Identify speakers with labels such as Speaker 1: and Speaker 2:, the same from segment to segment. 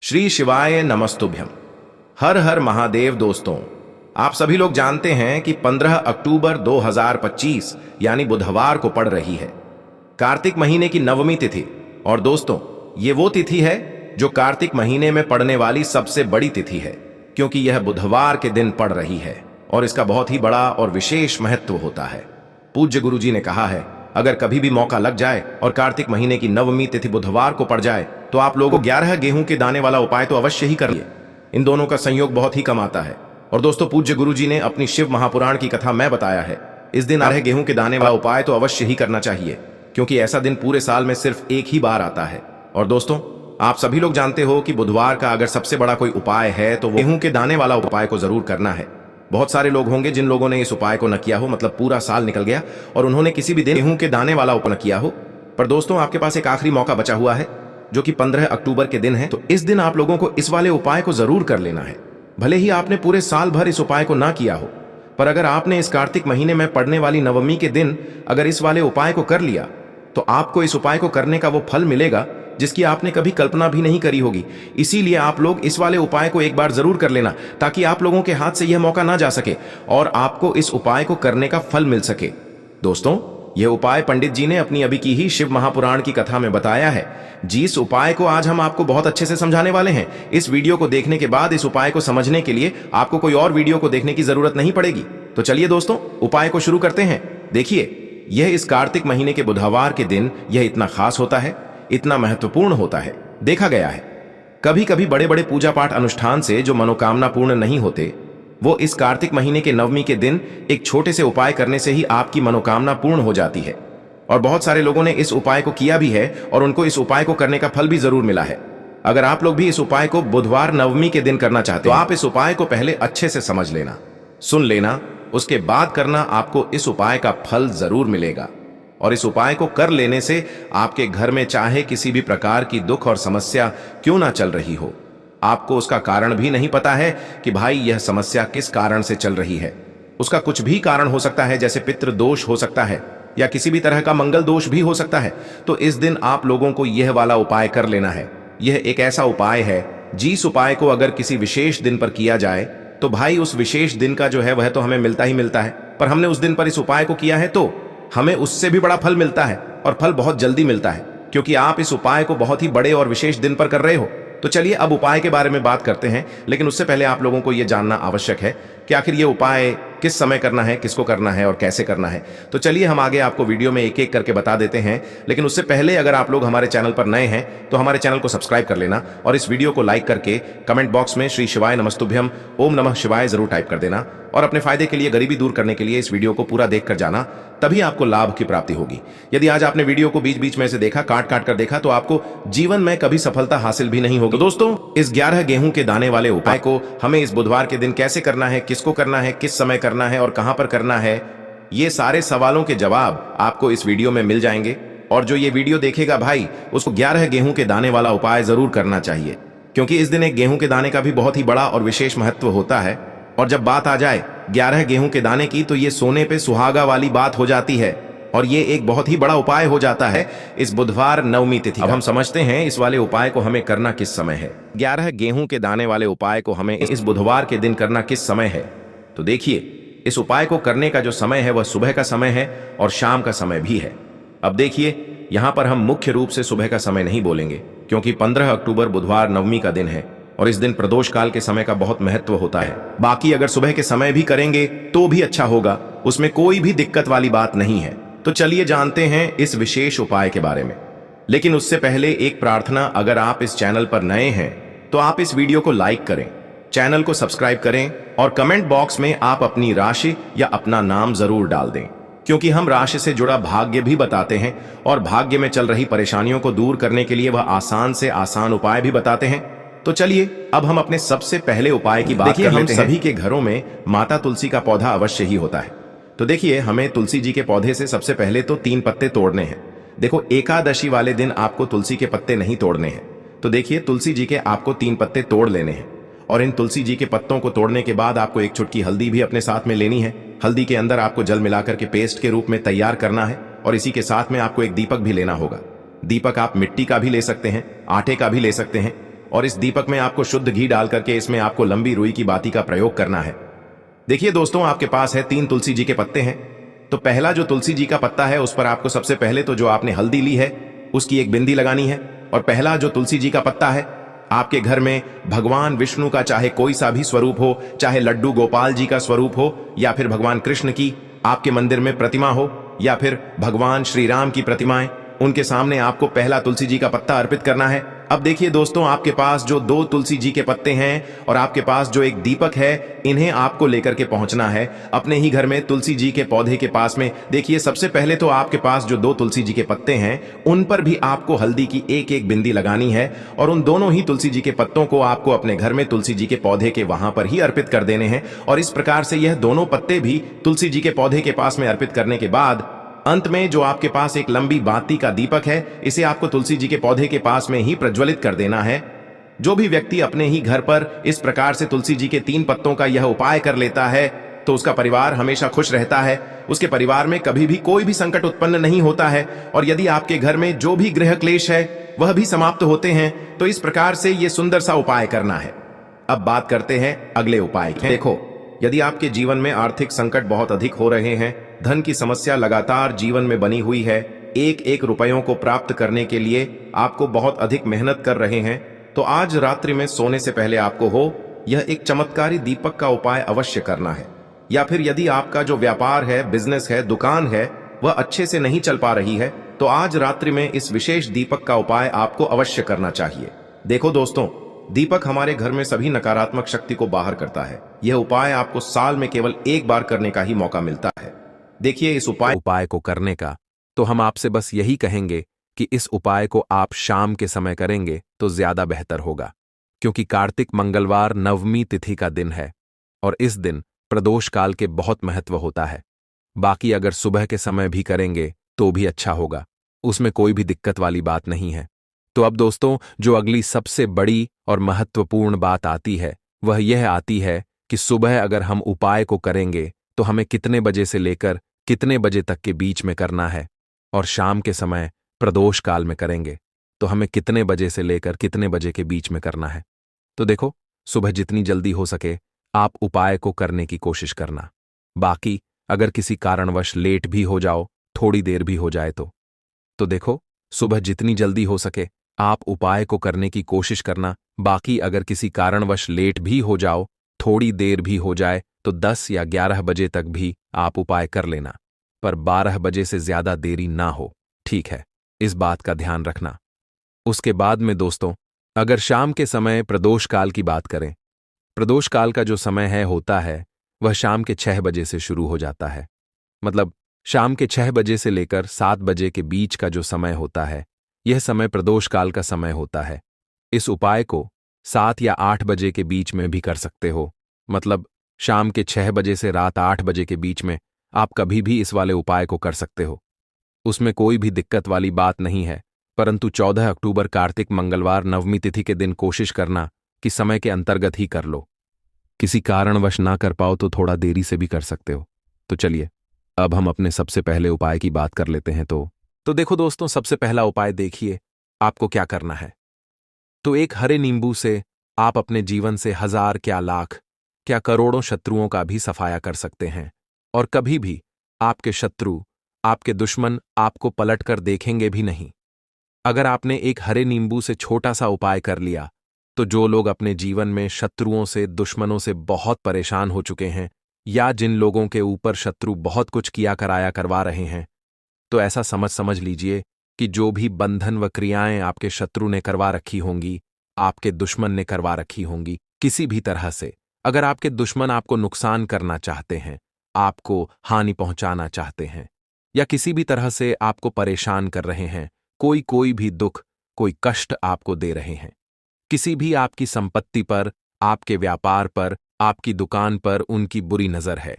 Speaker 1: श्री शिवाय नमस्तुभ्यम। हर हर महादेव। दोस्तों, आप सभी लोग जानते हैं कि 15 अक्टूबर 2025 यानी बुधवार को पड़ रही है कार्तिक महीने की नवमी तिथि। और दोस्तों, ये वो तिथि है जो कार्तिक महीने में पड़ने वाली सबसे बड़ी तिथि है, क्योंकि यह बुधवार के दिन पड़ रही है और इसका बहुत ही बड़ा और विशेष महत्व होता है। पूज्य गुरु जी ने कहा है, अगर कभी भी मौका लग जाए और कार्तिक महीने की नवमी तिथि बुधवार को पड़ जाए तो आप लोगों को 11 गेहूं के दाने वाला उपाय तो अवश्य ही करिए। इन दोनों का संयोग बहुत ही कम आता है। और दोस्तों, पूज्य गुरु जी ने अपनी शिव महापुराण की कथा में बताया है, इस दिन 11 गेहूं के दाने वाला उपाय तो अवश्य ही करना चाहिए, क्योंकि ऐसा दिन पूरे साल में सिर्फ एक ही बार आता है। और दोस्तों, आप सभी लोग जानते हो कि बुधवार का अगर सबसे बड़ा कोई उपाय है तो वो गेहूं के दाने वाला उपाय को जरूर करना है। बहुत सारे लोग होंगे जिन लोगों ने इस उपाय को न किया हो, मतलब पूरा साल निकल गया और उन्होंने किसी भी दिन गेहूं के दाने वाला उपाय न किया हो। पर दोस्तों, आपके पास एक आखिरी मौका बचा हुआ है, जो कि 15 अक्टूबर के दिन है। तो इस दिन आप लोगों को इस वाले उपाय को जरूर कर लेना है। भले ही आपने पूरे साल भर इस उपाय को ना किया हो, पर अगर आपने इस कार्तिक महीने में पड़ने वाली नवमी के दिन अगर इस वाले उपाय को कर लिया तो आपको इस उपाय को करने का वो फल मिलेगा जिसकी आपने कभी कल्पना भी नहीं करी होगी। इसीलिए आप लोग इस वाले उपाय को एक बार जरूर कर लेना, ताकि आप लोगों के हाथ से यह मौका ना जा सके और आपको इस उपाय को करने का फल मिल सके। दोस्तों, यह उपाय पंडित जी ने अपनी अभी की ही शिव महापुराण की कथा में बताया है। जिस उपाय को आज हम आपको बहुत अच्छे से समझाने वाले हैं, इस वीडियो को देखने के बाद इस उपाय को समझने के लिए आपको कोई और वीडियो को देखने की जरूरत नहीं पड़ेगी। तो चलिए दोस्तों, उपाय को शुरू करते हैं। देखिए, यह इस कार्तिक महीने के बुधवार के दिन यह इतना खास होता है, इतना महत्वपूर्ण होता है। देखा गया है कभी कभी बड़े बड़े पूजा पाठ अनुष्ठान से जो मनोकामना पूर्ण नहीं होते, वो इस कार्तिक महीने के नवमी के दिन एक छोटे से उपाय करने से ही आपकी मनोकामना पूर्ण हो जाती है। और बहुत सारे लोगों ने इस उपाय को किया भी है और उनको इस उपाय को करने का फल भी जरूर मिला है। अगर आप लोग भी इस उपाय को बुधवार नवमी के दिन करना चाहते हो तो आप इस उपाय को पहले अच्छे से समझ लेना, सुन लेना, उसके बाद करना। आपको इस उपाय का फल जरूर मिलेगा। और इस उपाय को कर लेने से आपके घर में चाहे किसी भी प्रकार की दुख और समस्या क्यों ना चल रही हो, आपको उसका कारण भी नहीं पता है कि भाई यह समस्या किस कारण से चल रही है। उसका कुछ भी कारण हो सकता है, जैसे पितृ दोष हो सकता है या किसी भी तरह का मंगल दोष भी हो सकता है। तो इस दिन आप लोगों को यह वाला उपाय कर लेना है। यह एक ऐसा उपाय है जिस उपाय को अगर किसी विशेष दिन पर किया जाए तो भाई उस विशेष दिन का जो है वह तो हमें मिलता ही मिलता है, पर हमने उस दिन पर इस उपाय को किया है तो हमें उससे भी बड़ा फल मिलता है, और फल बहुत जल्दी मिलता है, क्योंकि आप इस उपाय को बहुत ही बड़े और विशेष दिन पर कर रहे हो। तो चलिए अब उपाय के बारे में बात करते हैं, लेकिन उससे पहले आप लोगों को यह जानना आवश्यक है कि आखिर यह उपाय किस समय करना है, किसको करना है और कैसे करना है। तो चलिए हम आगे आपको वीडियो में एक एक करके बता देते हैं। लेकिन उससे पहले अगर आप लोग हमारे चैनल पर नए हैं तो हमारे चैनल को सब्सक्राइब कर लेना और इस वीडियो को लाइक करके कमेंट बॉक्स में श्री शिवाय नमस्तुभ्यम ओम नमः शिवाय जरूर टाइप कर देना। और अपने फायदे के लिए, गरीबी दूर करने के लिए इस वीडियो को पूरा देखकर जाना, तभी आपको लाभ की प्राप्ति होगी। यदि आज आपने वीडियो को बीच बीच में से देखा, काट काट कर देखा, तो आपको जीवन में कभी सफलता हासिल भी नहीं होगी। दोस्तों, इस 11 गेहूं के दाने वाले उपाय को हमें इस बुधवार के दिन कैसे करना है, किसको करना है, किस समय करना है और कहां पर करना है, ये सारे सवालों के जवाब आपको इस वीडियो में मिल जाएंगे। और जो ये वीडियो देखेगा भाई, उसको 11 गेहूं के दाने वाला उपाय जरूर करना चाहिए, क्योंकि इस दिन एक गेहूं के दाने का भी बहुत ही बड़ा और विशेष महत्व होता है। और जब बात आ जाए 11 गेहूं के दाने की, तो ये सोने पे सुहागा वाली बात हो जाती है और ये एक बहुत ही बड़ा उपाय हो जाता है इस बुधवार नवमी तिथि। अब हम समझते हैं इस वाले उपाय को हमें करना किस समय है। 11 गेहूं के दाने वाले उपाय को हमें इस बुधवार के दिन करना किस समय है। तो देखिए, इस उपाय को करने का जो समय है वह सुबह का समय है और शाम का समय भी है। अब देखिए, यहां पर हम मुख्य रूप से सुबह का समय नहीं बोलेंगे, क्योंकि 15 अक्टूबर बुधवार नवमी का दिन है और इस दिन प्रदोष काल के समय का बहुत महत्व होता है। बाकी अगर सुबह के समय भी करेंगे तो भी अच्छा होगा, उसमें कोई भी दिक्कत वाली बात नहीं है। तो चलिए जानते हैं इस विशेष उपाय के बारे में। लेकिन उससे पहले एक प्रार्थना, अगर आप इस चैनल पर नए हैं तो आप इस वीडियो को लाइक करें, चैनल को सब्सक्राइब करें और कमेंट बॉक्स में आप अपनी राशि या अपना नाम जरूर डाल दें, क्योंकि हम राशि से जुड़ा भाग्य भी बताते हैं और भाग्य में चल रही परेशानियों को दूर करने के लिए वह आसान से आसान उपाय भी बताते हैं। तो चलिए अब हम अपने सबसे पहले उपाय की बात कर लेते हैं। हम सभी के घरों में माता तुलसी का पौधा अवश्य ही होता है। तो देखिए, हमें तुलसी जी के पौधे से सबसे पहले तो 3 पत्ते तोड़ने हैं। देखो, एकादशी वाले दिन आपको तुलसी के पत्ते नहीं तोड़ने हैं। तो देखिए, तुलसी जी के आपको 3 पत्ते तोड़ लेने हैं और इन तुलसी जी के पत्तों को तोड़ने के बाद आपको एक चुटकी हल्दी भी अपने साथ में लेनी है। हल्दी के अंदर आपको जल मिलाकर के पेस्ट के रूप में तैयार करना है और इसी के साथ में आपको एक दीपक भी लेना होगा। दीपक आप मिट्टी का भी ले सकते हैं, आटे का भी ले सकते हैं। और इस दीपक में आपको शुद्ध घी डाल करके इसमें आपको लंबी रुई की बाती का प्रयोग करना है। देखिए दोस्तों, आपके पास है 3 तुलसी जी के पत्ते हैं। तो पहला जो तुलसी जी का पत्ता है उस पर आपको सबसे पहले तो जो आपने हल्दी ली है उसकी एक बिंदी लगानी है। और पहला जो तुलसी जी का पत्ता है, आपके घर में भगवान विष्णु का चाहे कोई सा भी स्वरूप हो, चाहे लड्डू गोपाल जी का स्वरूप हो, या फिर भगवान कृष्ण की आपके मंदिर में प्रतिमा हो, या फिर भगवान श्री राम की प्रतिमाएं, उनके सामने आपको पहला तुलसी जी का पत्ता अर्पित करना है। अब देखिए दोस्तों, आपके पास जो 2 तुलसी जी के पत्ते हैं और आपके पास जो एक दीपक है, इन्हें आपको लेकर के पहुंचना है अपने ही घर में तुलसी जी के पौधे के पास में। देखिए, सबसे पहले तो आपके पास जो 2 तुलसी जी के पत्ते हैं उन पर भी आपको हल्दी की एक एक बिंदी लगानी है और उन दोनों ही तुलसी जी के पत्तों को आपको अपने घर में तुलसी जी के पौधे के वहां पर ही अर्पित कर देने हैं। और इस प्रकार से यह दोनों पत्ते भी तुलसी जी के पौधे के पास में अर्पित करने के बाद अंत में जो आपके पास एक लंबी बाती का दीपक है, इसे आपको तुलसी जी के पौधे के पास में ही प्रज्वलित कर देना है। जो भी व्यक्ति अपने ही घर पर इस प्रकार से तुलसी जी के 3 पत्तों का यह उपाय कर लेता है तो उसका परिवार हमेशा खुश रहता है, उसके परिवार में कभी भी कोई भी संकट उत्पन्न नहीं होता है और यदि आपके घर में जो भी गृह क्लेश है वह भी समाप्त होते हैं। तो इस प्रकार से यह सुंदर सा उपाय करना है। अब बात करते हैं अगले उपाय की। देखो, यदि आपके जीवन में आर्थिक संकट बहुत अधिक हो रहे हैं, धन की समस्या लगातार जीवन में बनी हुई है, एक एक रुपयों को प्राप्त करने के लिए आपको बहुत अधिक मेहनत कर रहे हैं, तो आज रात्रि में सोने से पहले आपको हो यह एक चमत्कारी दीपक का उपाय अवश्य करना है। या फिर यदि आपका जो व्यापार है, बिजनेस है, दुकान है, वह अच्छे से नहीं चल पा रही है, तो आज रात्रि में इस विशेष दीपक का उपाय आपको अवश्य करना चाहिए। देखो दोस्तों, दीपक हमारे घर में सभी नकारात्मक शक्ति को बाहर करता है। यह उपाय आपको साल में केवल एक बार करने का ही मौका मिलता है। देखिए, इस उपाय को करने का तो हम आपसे बस यही कहेंगे कि इस उपाय को आप शाम के समय करेंगे तो ज्यादा बेहतर होगा, क्योंकि कार्तिक मंगलवार नवमी तिथि का दिन है और इस दिन प्रदोष काल के बहुत महत्व होता है। बाकी अगर सुबह के समय भी करेंगे तो भी अच्छा होगा, उसमें कोई भी दिक्कत वाली बात नहीं है। तो अब दोस्तों, जो अगली सबसे बड़ी और महत्वपूर्ण बात आती है वह यह आती है कि सुबह अगर हम उपाय को करेंगे तो हमें कितने बजे से लेकर कितने बजे तक के बीच में करना है, और शाम के समय प्रदोष काल में करेंगे तो हमें कितने बजे से लेकर कितने बजे के बीच में करना है। तो देखो, सुबह जितनी जल्दी हो सके आप उपाय को करने की कोशिश करना। बाकी अगर किसी कारणवश लेट भी हो जाओ, थोड़ी देर भी हो जाए तो देखो, सुबह जितनी जल्दी हो सके आप उपाय को करने की कोशिश करना। बाकी अगर किसी कारणवश लेट भी हो जाओ, थोड़ी देर भी हो जाए, तो 10 या 11 बजे तक भी आप उपाय कर लेना, पर 12 बजे से ज्यादा देरी ना हो, ठीक है? इस बात का ध्यान रखना। उसके बाद में दोस्तों, अगर शाम के समय प्रदोष काल की बात करें, प्रदोष काल का जो समय होता है वह शाम के 6 बजे से शुरू हो जाता है। मतलब शाम के 6 बजे से लेकर 7 बजे के बीच का जो समय होता है, यह समय प्रदोष काल का समय होता है। इस उपाय को 7 या 8 बजे के बीच में भी कर सकते हो। मतलब शाम के 6 बजे से रात 8 बजे के बीच में आप कभी भी इस वाले उपाय को कर सकते हो, उसमें कोई भी दिक्कत वाली बात नहीं है। परंतु 14 अक्टूबर कार्तिक मंगलवार नवमी तिथि के दिन कोशिश करना कि समय के अंतर्गत ही कर लो। किसी कारणवश ना कर पाओ तो थोड़ा देरी से भी कर सकते हो। तो चलिए, अब हम अपने सबसे पहले उपाय की बात कर लेते हैं। तो देखो दोस्तों, सबसे पहला उपाय देखिए आपको क्या करना है। तो एक हरे नींबू से आप अपने जीवन से 1000 क्या लाख क्या करोड़ों शत्रुओं का भी सफाया कर सकते हैं, और कभी भी आपके शत्रु, आपके दुश्मन आपको पलटकर देखेंगे भी नहीं। अगर आपने एक हरे नींबू से छोटा सा उपाय कर लिया तो जो लोग अपने जीवन में शत्रुओं से, दुश्मनों से बहुत परेशान हो चुके हैं, या जिन लोगों के ऊपर शत्रु बहुत कुछ किया कराया करवा रहे हैं, तो ऐसा समझ लीजिए कि जो भी बंधन व क्रियाएं आपके शत्रु ने करवा रखी होंगी, आपके दुश्मन ने करवा रखी होंगी, किसी भी तरह से अगर आपके दुश्मन आपको नुकसान करना चाहते हैं, आपको हानि पहुंचाना चाहते हैं, या किसी भी तरह से आपको परेशान कर रहे हैं, कोई भी दुख, कोई कष्ट आपको दे रहे हैं, किसी भी आपकी संपत्ति पर, आपके व्यापार पर, आपकी दुकान पर उनकी बुरी नजर है,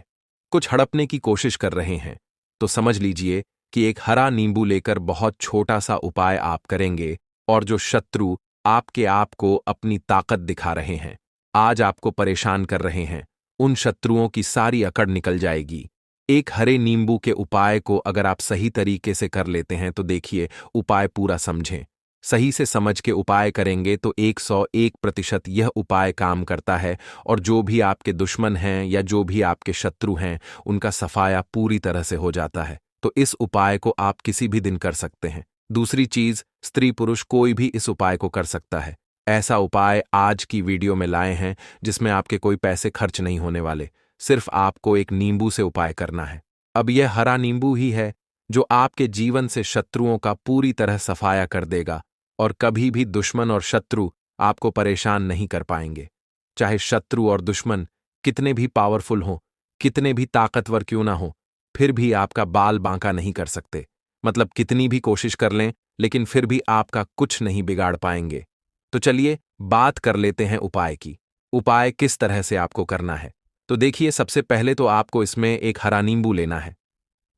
Speaker 1: कुछ हड़पने की कोशिश कर रहे हैं, तो समझ लीजिए कि एक हरा नींबू लेकर बहुत छोटा सा उपाय आप करेंगे, और जो शत्रु आपके आप को अपनी ताकत दिखा रहे हैं, आज आपको परेशान कर रहे हैं, उन शत्रुओं की सारी अकड़ निकल जाएगी। एक हरे नींबू के उपाय को अगर आप सही तरीके से कर लेते हैं तो देखिए, उपाय पूरा समझें,
Speaker 2: सही से समझ के उपाय करेंगे तो 101% यह उपाय काम करता है और जो भी आपके दुश्मन हैं या जो भी आपके शत्रु हैं उनका सफाया पूरी तरह से हो जाता है। तो इस उपाय को आप किसी भी दिन कर सकते हैं। दूसरी चीज, स्त्री पुरुष कोई भी इस उपाय को कर सकता है। ऐसा उपाय आज की वीडियो में लाए हैं जिसमें आपके कोई पैसे खर्च नहीं होने वाले, सिर्फ आपको एक नींबू से उपाय करना है। अब यह हरा नींबू ही है जो आपके जीवन से शत्रुओं का पूरी तरह सफाया कर देगा और कभी भी दुश्मन और शत्रु आपको परेशान नहीं कर पाएंगे। चाहे शत्रु और दुश्मन कितने भी पावरफुल हों, कितने भी ताकतवर क्यों ना हो, फिर भी आपका बाल बांका नहीं कर सकते। मतलब कितनी भी कोशिश कर लें लेकिन फिर भी आपका कुछ नहीं बिगाड़ पाएंगे। तो चलिए बात कर लेते हैं उपाय की। उपाय किस तरह से आपको करना है तो देखिए, सबसे पहले तो आपको इसमें एक हरा नींबू लेना है,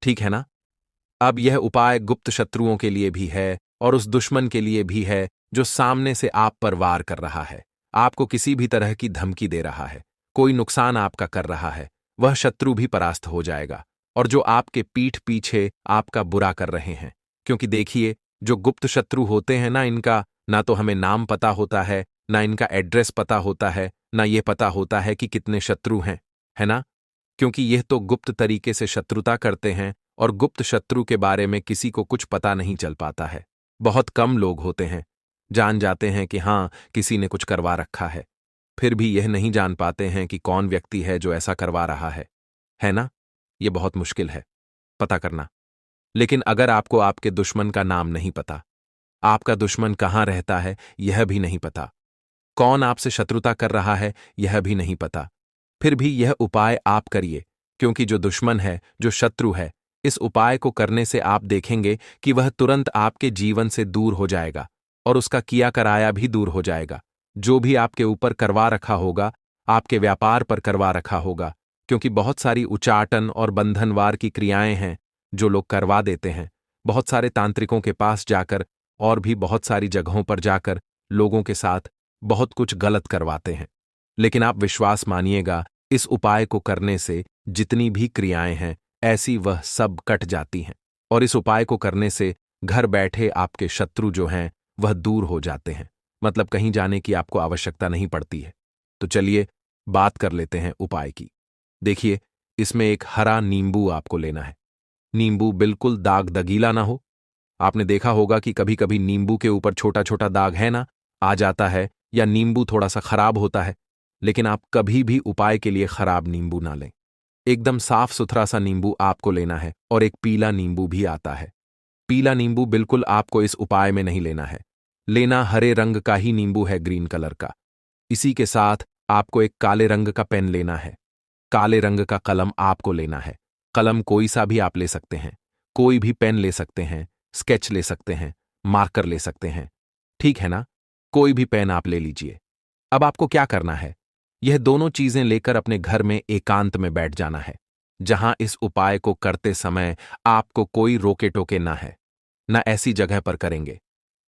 Speaker 2: ठीक है ना। अब यह उपाय गुप्त शत्रुओं के लिए भी है और उस दुश्मन के लिए भी है जो सामने से आप पर वार कर रहा है, आपको किसी भी तरह की धमकी दे रहा है, कोई नुकसान आपका कर रहा है। वह शत्रु भी परास्त हो जाएगा और जो आपके पीठ पीछे आपका बुरा कर रहे हैं। क्योंकि देखिए, जो गुप्त शत्रु होते हैं ना, इनका ना तो हमें नाम पता होता है, ना इनका एड्रेस पता होता है, ना ये पता होता है कि कितने शत्रु हैं, है ना। क्योंकि यह तो गुप्त तरीके से शत्रुता करते हैं और गुप्त शत्रु के बारे में किसी को कुछ पता नहीं चल पाता है। बहुत कम लोग होते हैं जान जाते हैं कि हाँ, किसी ने कुछ करवा रखा है, फिर भी यह नहीं जान पाते हैं कि कौन व्यक्ति है जो ऐसा करवा रहा है ना। यह बहुत मुश्किल है पता करना। लेकिन अगर आपको आपके दुश्मन का नाम नहीं पता, आपका दुश्मन कहाँ रहता है यह भी नहीं पता, कौन आपसे शत्रुता कर रहा है यह भी नहीं पता, फिर भी यह उपाय आप करिए। क्योंकि जो दुश्मन है, जो शत्रु है, इस उपाय को करने से आप देखेंगे कि वह तुरंत आपके जीवन से दूर हो जाएगा और उसका किया कराया भी दूर हो जाएगा। जो भी आपके ऊपर करवा रखा होगा, आपके व्यापार पर करवा रखा होगा, क्योंकि बहुत सारी उचाटन और बंधनवार की क्रियाएं हैं जो लोग करवा देते हैं। बहुत सारे तांत्रिकों के पास जाकर और भी बहुत सारी जगहों पर जाकर लोगों के साथ बहुत कुछ गलत करवाते हैं। लेकिन आप विश्वास मानिएगा, इस उपाय को करने से जितनी भी क्रियाएं हैं ऐसी वह सब कट जाती हैं और इस उपाय को करने से घर बैठे आपके शत्रु जो हैं वह दूर हो जाते हैं। मतलब कहीं जाने की आपको आवश्यकता नहीं पड़ती है। तो चलिए बात कर लेते हैं उपाय की। देखिए, इसमें एक हरा नींबू आपको लेना है। नींबू बिल्कुल दाग दगीला ना हो। आपने देखा होगा कि कभी कभी नींबू के ऊपर छोटा छोटा दाग है ना, आ जाता है, या नींबू थोड़ा सा खराब होता है। लेकिन आप कभी भी उपाय के लिए खराब नींबू ना लें। एकदम साफ सुथरा सा नींबू आपको लेना है और एक पीला नींबू भी आता है। पीला नींबू बिल्कुल आपको इस उपाय में नहीं लेना है। लेना हरे रंग का ही नींबू है, ग्रीन कलर का। इसी के साथ आपको एक काले रंग का पेन लेना है। काले रंग का कलम आपको लेना है। कलम कोई सा भी आप ले सकते हैं, कोई भी पेन ले सकते हैं, स्केच ले सकते हैं, मार्कर ले सकते हैं, ठीक है ना। कोई भी पेन आप ले लीजिए। अब आपको क्या करना है, यह दोनों चीजें लेकर अपने घर में एकांत में बैठ जाना है, जहां इस उपाय को करते समय आपको कोई रोके टोके ना है। ना ऐसी जगह पर करेंगे,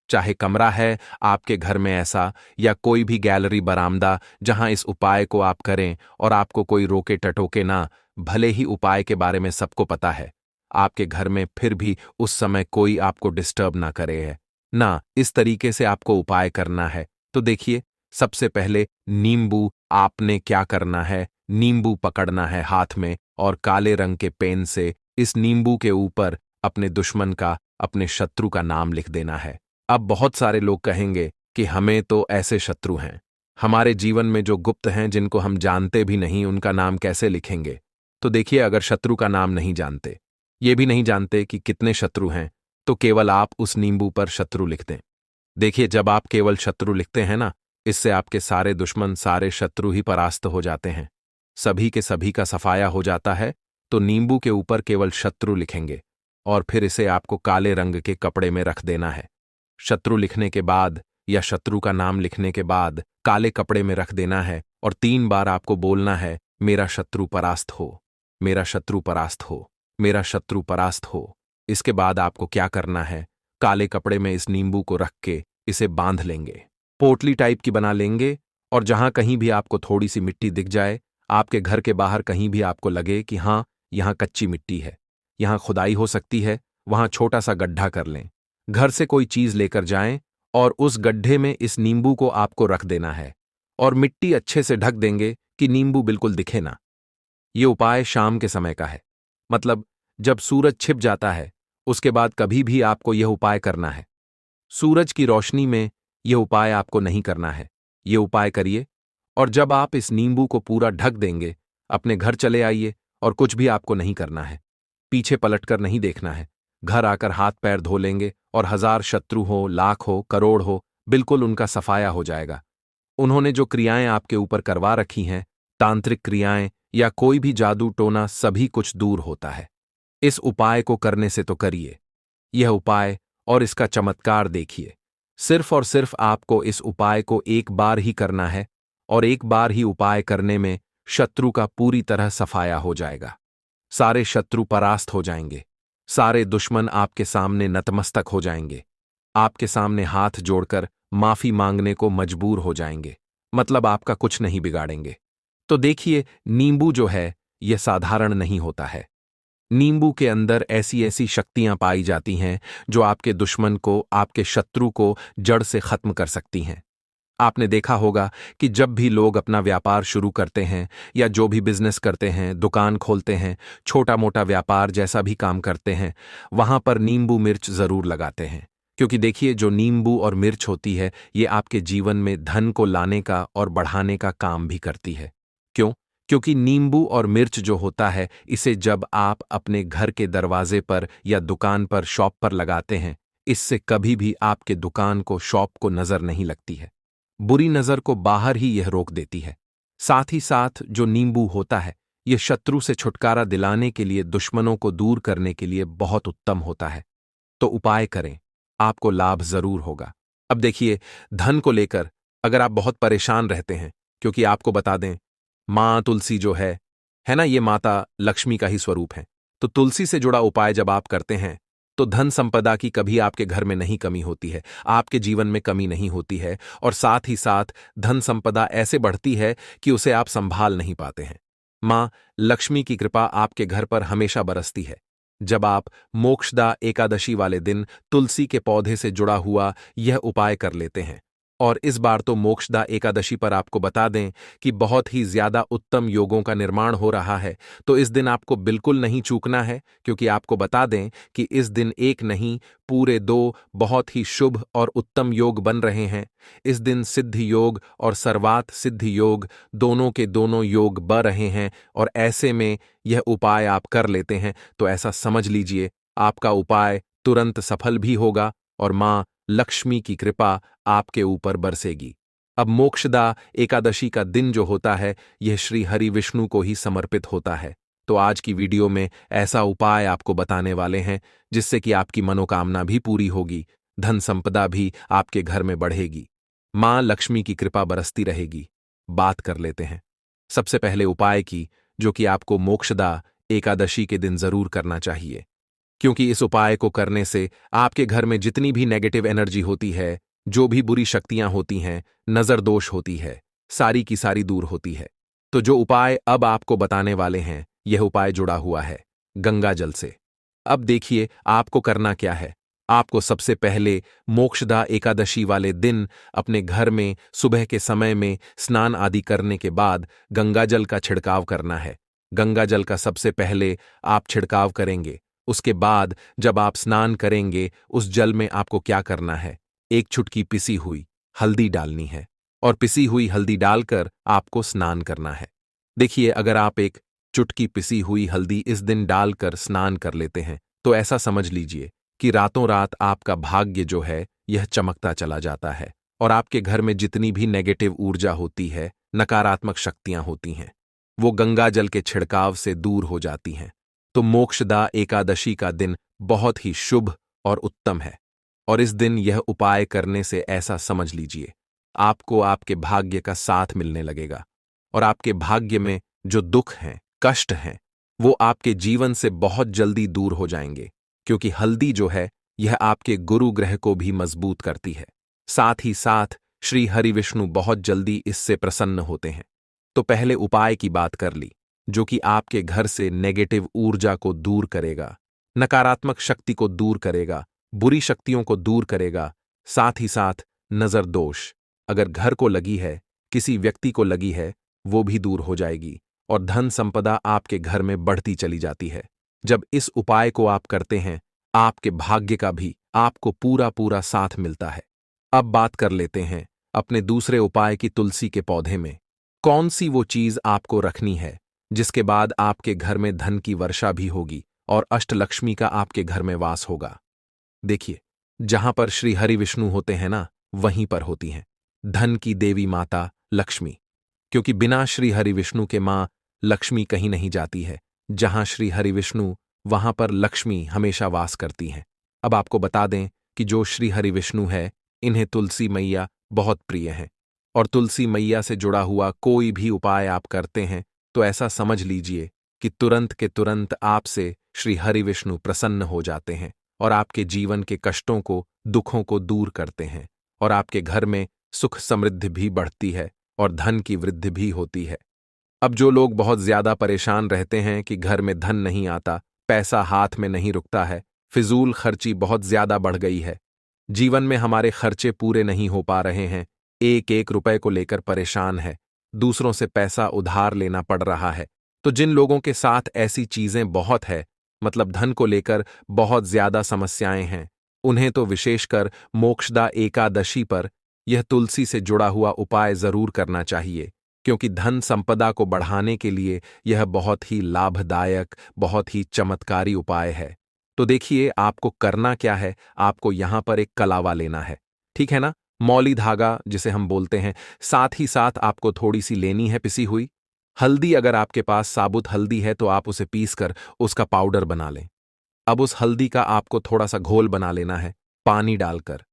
Speaker 2: चाहे कमरा है आपके घर में ऐसा, या कोई भी गैलरी बरामदा जहां इस उपाय को आप करें और आपको कोई रोके टटोके ना। भले ही उपाय के बारे में सबको पता है, आपके घर में फिर भी उस समय कोई आपको डिस्टर्ब ना करे है ना। इस तरीके से आपको उपाय करना है। तो देखिए, सबसे पहले नींबू आपने क्या करना है, नींबू पकड़ना है हाथ में और काले रंग के पेन से इस नींबू के ऊपर अपने दुश्मन का, अपने शत्रु का नाम लिख देना है। अब बहुत सारे लोग कहेंगे कि हमें तो ऐसे शत्रु हैं, हमारे जीवन में जो गुप्त हैं, जिनको हम जानते भी नहीं, उनका नाम कैसे लिखेंगे। तो देखिए, अगर शत्रु का नाम नहीं जानते, ये भी नहीं जानते कि कितने शत्रु हैं, तो केवल आप उस नींबू पर शत्रु लिख दें। देखिए, जब आप केवल शत्रु लिखते हैं ना, इससे आपके सारे दुश्मन, सारे शत्रु ही परास्त हो जाते हैं, सभी के सभी का सफाया हो जाता है। तो नींबू के ऊपर केवल शत्रु लिखेंगे और फिर इसे आपको काले रंग के कपड़े में रख देना है। शत्रु लिखने के बाद या शत्रु का नाम लिखने के बाद काले कपड़े में रख देना है और 3 बार आपको बोलना है, मेरा शत्रु परास्त हो, मेरा शत्रु परास्त हो, मेरा शत्रु परास्त हो। इसके बाद आपको क्या करना है, काले कपड़े में इस नींबू को रख के इसे बांध लेंगे, पोटली टाइप की बना लेंगे। और जहां कहीं भी आपको थोड़ी सी मिट्टी दिख जाए, आपके घर के बाहर कहीं भी आपको लगे कि हां, यहां कच्ची मिट्टी है, यहां खुदाई हो सकती है, वहां छोटा सा गड्ढा कर लें। घर से कोई चीज लेकर जाएं और उस गड्ढे में इस नींबू को आपको रख देना है और मिट्टी अच्छे से ढक देंगे कि नींबू बिल्कुल दिखे ना। ये उपाय शाम के समय का है, मतलब जब सूरज छिप जाता है उसके बाद कभी भी आपको यह उपाय करना है। सूरज की रोशनी में यह उपाय आपको नहीं करना है। ये उपाय करिए और जब आप इस नींबू को पूरा ढक देंगे, अपने घर चले आइए और कुछ भी आपको नहीं करना है। पीछे पलटकर नहीं देखना है। घर आकर हाथ पैर धो लेंगे और 1000 शत्रु हो, लाख हो, करोड़ हो, बिल्कुल उनका सफाया हो जाएगा। उन्होंने जो क्रियाएं आपके ऊपर करवा रखी हैं, तांत्रिक क्रियाएं या कोई भी जादू टोना, सभी कुछ दूर होता है। इस उपाय को करने से तो करिए यह उपाय और इसका चमत्कार देखिए। सिर्फ और सिर्फ आपको इस उपाय को एक बार ही करना है और एक बार ही उपाय करने में शत्रु का पूरी तरह सफाया हो जाएगा। सारे शत्रु परास्त हो जाएंगे। सारे दुश्मन आपके सामने नतमस्तक हो जाएंगे। आपके सामने हाथ जोड़कर माफी मांगने को मजबूर हो जाएंगे। मतलब आपका कुछ नहीं बिगाड़ेंगे। तो देखिए, नींबू जो है यह साधारण नहीं होता है। नींबू के अंदर ऐसी ऐसी शक्तियां पाई जाती हैं जो आपके दुश्मन को, आपके शत्रु को जड़ से खत्म कर सकती हैं। आपने देखा होगा कि जब भी लोग अपना व्यापार शुरू करते हैं या जो भी बिजनेस करते हैं, दुकान खोलते हैं, छोटा मोटा व्यापार जैसा भी काम करते हैं, वहां पर नींबू मिर्च जरूर लगाते हैं। क्योंकि देखिए, जो नींबू और मिर्च होती है ये आपके जीवन में धन को लाने का और बढ़ाने का काम भी करती है। क्यों? क्योंकि नींबू और मिर्च जो होता है, इसे जब आप अपने घर के दरवाजे पर या दुकान पर, शॉप पर लगाते हैं, इससे कभी भी आपके दुकान को, शॉप को नजर नहीं लगती है। बुरी नजर को बाहर ही यह रोक देती है। साथ ही साथ जो नींबू होता है यह शत्रु से छुटकारा दिलाने के लिए, दुश्मनों को दूर करने के लिए बहुत उत्तम होता है। तो उपाय करें, आपको लाभ जरूर होगा। अब देखिए, धन को लेकर अगर आप बहुत परेशान रहते हैं, क्योंकि आपको बता दें, मां तुलसी जो है ना, ये माता लक्ष्मी का ही स्वरूप है। तो तुलसी से जुड़ा उपाय जब आप करते हैं तो धन संपदा की कभी आपके घर में नहीं कमी होती है, आपके जीवन में कमी नहीं होती है, और साथ ही साथ धन संपदा ऐसे बढ़ती है कि उसे आप संभाल नहीं पाते हैं। मां लक्ष्मी की कृपा आपके घर पर हमेशा बरसती है। जब आप मोक्षदा एकादशी वाले दिन तुलसी के पौधे से जुड़ा हुआ यह उपाय कर लेते हैं, और इस बार तो मोक्षदा एकादशी पर आपको बता दें कि बहुत ही ज्यादा उत्तम योगों का निर्माण हो रहा है, तो इस दिन आपको बिल्कुल नहीं चूकना है। क्योंकि आपको बता दें कि इस दिन एक नहीं, पूरे 2 बहुत ही शुभ और उत्तम योग बन रहे हैं। इस दिन सिद्धि योग और सर्वात सिद्धि योग, दोनों के दोनों योग बन रहे हैं, और ऐसे में यह उपाय आप कर लेते हैं तो ऐसा समझ लीजिए आपका उपाय तुरंत सफल भी होगा और मां लक्ष्मी की कृपा आपके ऊपर बरसेगी। अब मोक्षदा एकादशी का दिन जो होता है यह श्री हरि विष्णु को ही समर्पित होता है। तो आज की वीडियो में ऐसा उपाय आपको बताने वाले हैं जिससे कि आपकी मनोकामना भी पूरी होगी, धन संपदा भी आपके घर में बढ़ेगी, मां लक्ष्मी की कृपा बरसती रहेगी। बात कर लेते हैं सबसे पहले उपाय की, जो कि आपको मोक्षदा एकादशी के दिन जरूर करना चाहिए। क्योंकि इस उपाय को करने से आपके घर में जितनी भी नेगेटिव एनर्जी होती है, जो भी बुरी शक्तियां होती हैं, नजर दोष होती है, सारी की सारी दूर होती है। तो जो उपाय अब आपको बताने वाले हैं, यह उपाय जुड़ा हुआ है गंगा जल से। अब देखिए आपको करना क्या है। आपको सबसे पहले मोक्षदा एकादशी वाले दिन अपने घर में सुबह के समय में स्नान आदि करने के बाद गंगा जल का छिड़काव करना है। गंगा जल का सबसे पहले आप छिड़काव करेंगे। उसके बाद जब आप स्नान करेंगे, उस जल में आपको क्या करना है, 1 चुटकी पिसी हुई हल्दी डालनी है, और पिसी हुई हल्दी डालकर आपको स्नान करना है। देखिए, अगर आप 1 चुटकी पिसी हुई हल्दी इस दिन डालकर स्नान कर लेते हैं तो ऐसा समझ लीजिए कि रातों रात आपका भाग्य जो है यह चमकता चला जाता है, और आपके घर में जितनी भी नेगेटिव ऊर्जा होती है, नकारात्मक शक्तियां होती हैं, वो गंगा जल के छिड़काव से दूर हो जाती हैं। तो मोक्षदा एकादशी का दिन बहुत ही शुभ और उत्तम है, और इस दिन यह उपाय करने से ऐसा समझ लीजिए आपको आपके भाग्य का साथ मिलने लगेगा, और आपके भाग्य में जो दुख हैं, कष्ट हैं, वो आपके जीवन से बहुत जल्दी दूर हो जाएंगे। क्योंकि हल्दी जो है यह आपके गुरु ग्रह को भी मजबूत करती है। साथ ही साथ श्री हरि विष्णु बहुत जल्दी इससे प्रसन्न होते हैं। तो पहले उपाय की बात कर ली, जो कि आपके घर से नेगेटिव ऊर्जा को दूर करेगा, नकारात्मक शक्ति को दूर करेगा, बुरी शक्तियों को दूर करेगा, साथ ही साथ नजर दोष अगर घर को लगी है, किसी व्यक्ति को लगी है, वो भी दूर हो जाएगी और धन संपदा आपके घर में बढ़ती चली जाती है। जब इस उपाय को आप करते हैं, आपके भाग्य का भी आपको पूरा पूरा साथ मिलता है। अब बात कर लेते हैं अपने दूसरे उपाय की तुलसी के पौधे में। कौन सी वो चीज आपको रखनी है जिसके बाद आपके घर में धन की वर्षा भी होगी और अष्टलक्ष्मी का आपके घर में वास होगा। देखिए, जहां पर श्री हरि विष्णु होते हैं ना, वहीं पर होती हैं धन की देवी माता लक्ष्मी। क्योंकि बिना श्री हरि विष्णु के मां लक्ष्मी कहीं नहीं जाती है। जहां श्री हरि विष्णु, वहां पर लक्ष्मी हमेशा वास करती हैं। अब आपको बता दें कि जो श्री हरि विष्णु है, इन्हें तुलसी मैया बहुत प्रिय हैं और तुलसी मैया से जुड़ा हुआ कोई भी उपाय आप करते हैं तो ऐसा समझ लीजिए कि तुरंत के तुरंत आपसे श्री हरि विष्णु प्रसन्न हो जाते हैं और आपके जीवन के कष्टों को, दुखों को दूर करते हैं और आपके घर में सुख समृद्धि भी बढ़ती है और धन की वृद्धि भी होती है। अब जो लोग बहुत ज्यादा परेशान रहते हैं कि घर में धन नहीं आता, पैसा हाथ में नहीं रुकता है, फिजूल खर्ची बहुत ज्यादा बढ़ गई है, जीवन में हमारे खर्चे पूरे नहीं हो पा रहे हैं, एक एक रुपए को लेकर परेशान है, दूसरों से पैसा उधार लेना पड़ रहा है, तो जिन लोगों के साथ ऐसी चीजें बहुत है, मतलब धन को लेकर बहुत ज्यादा समस्याएं हैं, उन्हें तो विशेषकर मोक्षदा एकादशी पर यह तुलसी से जुड़ा हुआ उपाय जरूर करना चाहिए, क्योंकि धन संपदा को बढ़ाने के लिए यह बहुत ही लाभदायक, बहुत ही चमत्कारी उपाय है। तो देखिए, आपको करना क्या है। आपको यहां पर एक कलावा लेना है, ठीक है ना, मौली धागा जिसे हम बोलते हैं। साथ ही साथ आपको थोड़ी सी लेनी है पिसी हुई हल्दी। अगर आपके पास साबुत हल्दी है तो आप उसे पीसकर उसका पाउडर बना लें। अब उस हल्दी का आपको थोड़ा सा घोल बना लेना है पानी डालकर,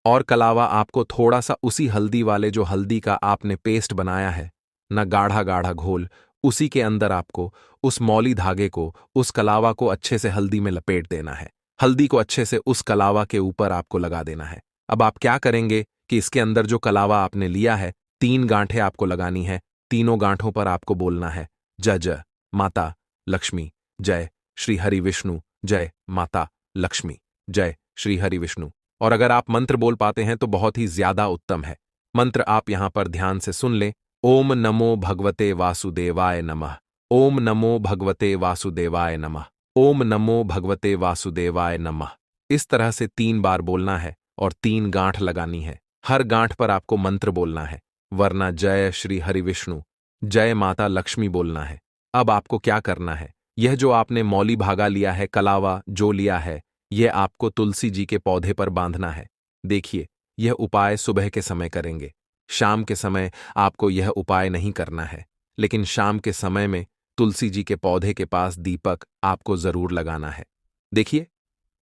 Speaker 2: और कलावा आपको थोड़ा सा उसी हल्दी वाले जो हल्दी का आपने पेस्ट बनाया है ना, गाढ़ा गाढ़ा घोल, उसी के अंदर आपको उस मौली धागे को, उस कलावा को अच्छे से हल्दी में लपेट देना है। हल्दी को अच्छे से उस कलावा के ऊपर आपको लगा देना है। अब आप क्या करेंगे कि इसके अंदर जो कलावा आपने लिया है, 3 गांठें आपको लगानी है। तीनों गांठों पर आपको बोलना है जय जय माता लक्ष्मी, जय श्री हरि विष्णु, जय माता लक्ष्मी, जय श्री हरि विष्णु। और अगर आप मंत्र बोल पाते हैं तो बहुत ही ज्यादा उत्तम है। मंत्र आप यहां पर ध्यान से सुन लें। ओम नमो भगवते वासुदेवाय नमः, ओम नमो भगवते वासुदेवाय नमः, ओम नमो भगवते वासुदेवाय नमः। इस तरह से 3 बार बोलना है और 3 गांठ लगानी है। हर गांठ पर आपको मंत्र बोलना है, वरना जय श्री हरि विष्णु, जय माता लक्ष्मी बोलना है। अब आपको क्या करना है, यह जो आपने मौली भागा लिया है, कलावा जो लिया है, यह आपको तुलसी जी के पौधे पर बांधना है। देखिए, यह उपाय सुबह के समय करेंगे। शाम के समय आपको यह उपाय नहीं करना है, लेकिन शाम के समय में तुलसी जी के पौधे के पास दीपक आपको जरूर लगाना है। देखिए,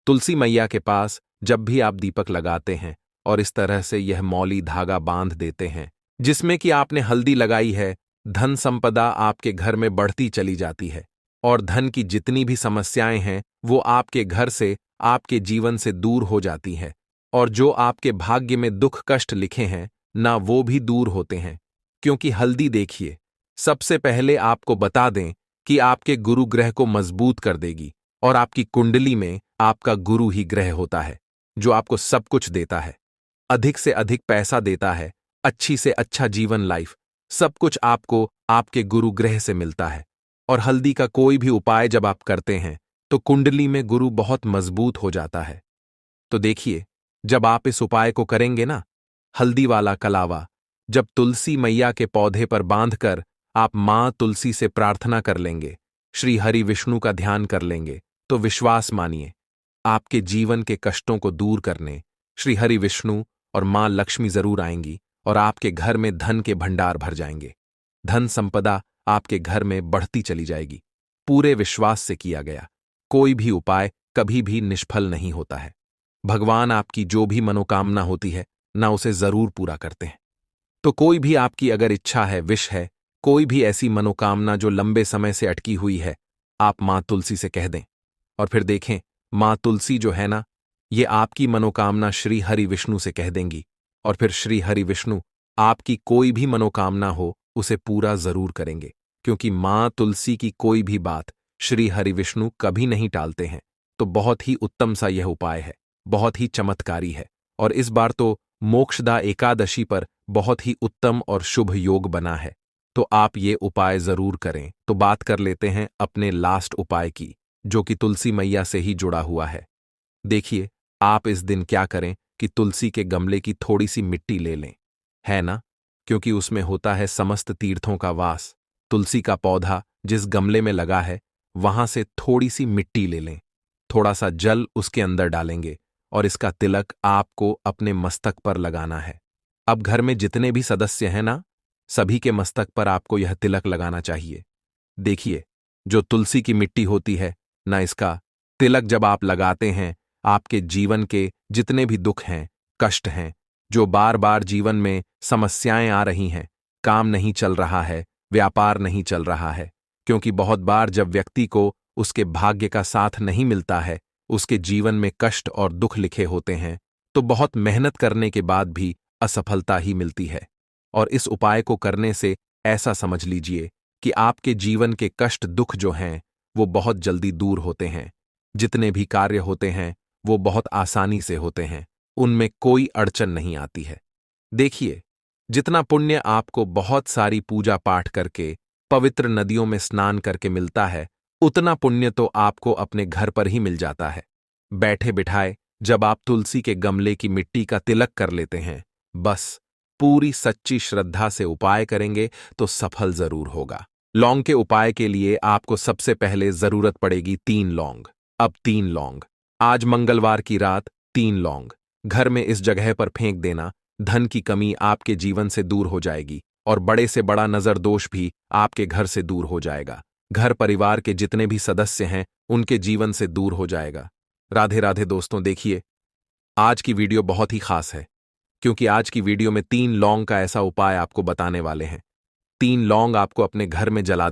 Speaker 2: तुलसी मैया के पास जब भी आप दीपक लगाते हैं और इस तरह से यह मौली धागा बांध देते हैं जिसमें कि आपने हल्दी लगाई है, धन संपदा आपके घर में बढ़ती चली जाती है और धन की जितनी भी समस्याएं हैं वो आपके घर से, आपके जीवन से दूर हो जाती हैं, और जो आपके भाग्य में दुख कष्ट लिखे हैं ना, वो भी दूर होते हैं। क्योंकि हल्दी, देखिए, सबसे पहले आपको बता दें कि आपके गुरु ग्रह को मजबूत कर देगी और आपकी कुंडली में आपका गुरु ही ग्रह होता है जो आपको सब कुछ देता है, अधिक से अधिक पैसा देता है, अच्छी से अच्छा जीवन लाइफ, सब कुछ आपको आपके गुरु ग्रह से मिलता है। और हल्दी का कोई भी उपाय जब आप करते हैं तो कुंडली में गुरु बहुत मजबूत हो जाता है। तो देखिए, जब आप इस उपाय को करेंगे ना, हल्दी वाला कलावा जब तुलसी मैया के पौधे पर बांधकर आप मां तुलसी से प्रार्थना कर लेंगे, श्री हरि विष्णु का ध्यान कर लेंगे, तो विश्वास मानिए, आपके जीवन के कष्टों को दूर करने श्री हरि विष्णु और मां लक्ष्मी जरूर आएंगी और आपके घर में धन के भंडार भर जाएंगे। धन संपदा आपके घर में बढ़ती चली जाएगी। पूरे विश्वास से किया गया कोई भी उपाय कभी भी निष्फल नहीं होता है। भगवान आपकी जो भी मनोकामना होती है ना, उसे जरूर पूरा करते हैं। तो कोई भी आपकी अगर इच्छा है, विश है, कोई भी ऐसी मनोकामना जो लंबे समय से अटकी हुई है, आप मां तुलसी से कह दें और फिर देखें, मां तुलसी जो है ना, ये आपकी मनोकामना श्री हरि विष्णु से कह देंगी और फिर श्री हरि विष्णु आपकी कोई भी मनोकामना हो उसे पूरा जरूर करेंगे। क्योंकि मां तुलसी की कोई भी बात श्री हरि विष्णु कभी नहीं टालते हैं। तो बहुत ही उत्तम सा यह उपाय है, बहुत ही चमत्कारी है। और इस बार तो मोक्षदा एकादशी पर बहुत ही उत्तम और शुभ योग बना है, तो आप ये उपाय जरूर करें। तो बात कर लेते हैं अपने लास्ट उपाय की, जो कि तुलसी मैया से ही जुड़ा हुआ है। देखिए, आप इस दिन क्या करें कि तुलसी के गमले की थोड़ी सी मिट्टी ले लें, है ना, क्योंकि उसमें होता है समस्त तीर्थों का वास। तुलसी का पौधा जिस गमले में लगा है, वहां से थोड़ी सी मिट्टी ले लें, थोड़ा सा जल उसके अंदर डालेंगे और इसका तिलक आपको अपने मस्तक पर लगाना है। अब घर में जितने भी सदस्य हैं ना, सभी के मस्तक पर आपको यह तिलक लगाना चाहिए। देखिए, जो तुलसी की मिट्टी होती है ना, इसका तिलक जब आप लगाते हैं, आपके जीवन के जितने भी दुख हैं, कष्ट हैं, जो बार बार जीवन में समस्याएं आ रही हैं, काम नहीं चल रहा है, व्यापार नहीं चल रहा है, क्योंकि बहुत बार जब व्यक्ति को उसके भाग्य का साथ नहीं मिलता है, उसके जीवन में कष्ट और दुख लिखे होते हैं, तो बहुत मेहनत करने के बाद भी असफलता ही मिलती है। और इस उपाय को करने से ऐसा समझ लीजिए कि आपके जीवन के कष्ट दुख जो हैं, वो बहुत जल्दी दूर होते हैं। जितने भी कार्य होते हैं, वो बहुत आसानी से होते हैं, उनमें कोई अड़चन नहीं आती है। देखिए, जितना पुण्य आपको बहुत सारी पूजा पाठ करके, पवित्र नदियों में स्नान करके मिलता है, उतना पुण्य तो आपको अपने घर पर ही मिल जाता है। बैठे बिठाए जब आप तुलसी के गमले की मिट्टी का तिलक कर लेते हैं, बस पूरी सच्ची श्रद्धा से उपाय करेंगे तो सफल जरूर होगा। लौंग के उपाय के लिए आपको सबसे पहले जरूरत पड़ेगी 3 लौंग। अब 3 लौंग, आज मंगलवार की रात 3 लौंग घर में इस जगह पर फेंक देना। धन की कमी आपके जीवन से दूर हो जाएगी और बड़े से बड़ा नजर दोष भी आपके घर से दूर हो जाएगा। घर परिवार के जितने भी सदस्य हैं, उनके जीवन से दूर हो जाएगा। राधे राधे दोस्तों। देखिए, आज की वीडियो बहुत ही खास है, क्योंकि आज की वीडियो में 3 लौंग का ऐसा उपाय आपको बताने वाले हैं। 3 लौंग आपको अपने घर में जला